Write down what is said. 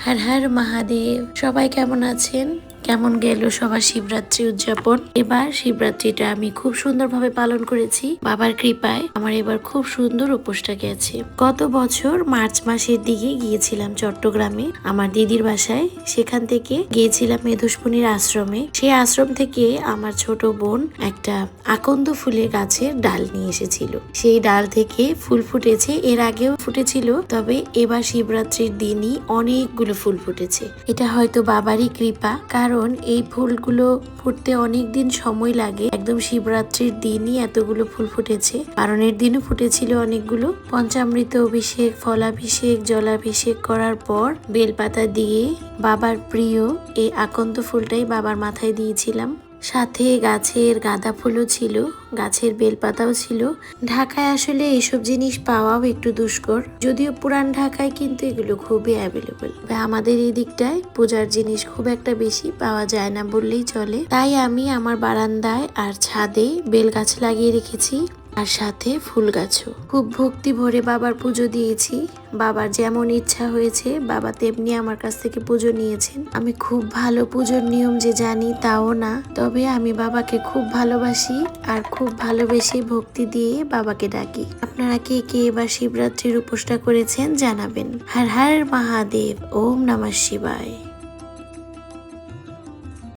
হর হর মহাদেব। সবাই কেমন আছেন? কেমন গেল সবার শিবরাত্রি উদযাপন? এবার শিবরাত্রিটা আমি খুব সুন্দরভাবে পালন করেছি। বাবার কৃপায় আমার এবার খুব সুন্দর উপোসটা গেছে। গত বছর মার্চ মাসের দিকে গিয়েছিলাম চট্টগ্রামে আমার দিদির বাসায়। সেখান থেকে গিয়েছিলাম মেধুস্পনির আশ্রমে। সেই আশ্রম থেকে আমার ছোট বোন একটা আকন্দ ফুলের গাছের ডাল নিয়ে এসেছিল। সেই ডাল থেকে ফুল ফুটেছে, এর আগেও ফুটেছিল, তবে এবার শিবরাত্রির দিনই অনেকগুলো ফুল ফুটেছে। এটা হয়তো বাবারই কৃপা, কারণ এই ফুলগুলো ফুটতে অনেক দিন সময় লাগে। একদম শিবরাত্রির দিনই এতগুলো ফুল ফুটেছে। পারণের দিনও ফুটেছিল অনেকগুলো। পঞ্চামৃত অভিষেক, ফলাভিষেক, জলাভিষেক করার পর বেলপাতা দিয়ে বাবার প্রিয় এই আকন্দ ফুলটাই বাবার মাথায় দিয়েছিলাম। সাথে গাছের গাঁদা ফুলও ছিল, গাছের বেলপাতাও ছিল। ঢাকায় আসলে এইসব জিনিস পাওয়াও একটু দুষ্কর, যদিও পুরান ঢাকায় কিন্তু এগুলো খুবই অ্যাভেলেবল। আমাদের এই দিকটায় পূজার জিনিস খুব একটা বেশি পাওয়া যায় না বললেই চলে। তাই আমি আমার বারান্দায় আর ছাদে বেল গাছ লাগিয়ে রেখেছি, আর সাথে ফুল গাছও। খুব ভক্তি ভরে বাবার পুজো দিয়েছি। বাবার যেমন ইচ্ছা হয়েছে বাবা তেমনি আমার কাছ থেকে পুজো নিয়েছেন। আমি খুব ভালো পুজোর নিয়ম যে জানি তাও না, তবে আমি বাবাকে খুব ভালোবাসি আর খুব ভালোবেসে ভক্তি দিয়ে বাবাকে ডাকি। আপনারা কে কে এবার শিবরাত্রির উপোসটা করেছেন জানাবেন। হর হর মহাদেব। ওম নমঃ শিবায়।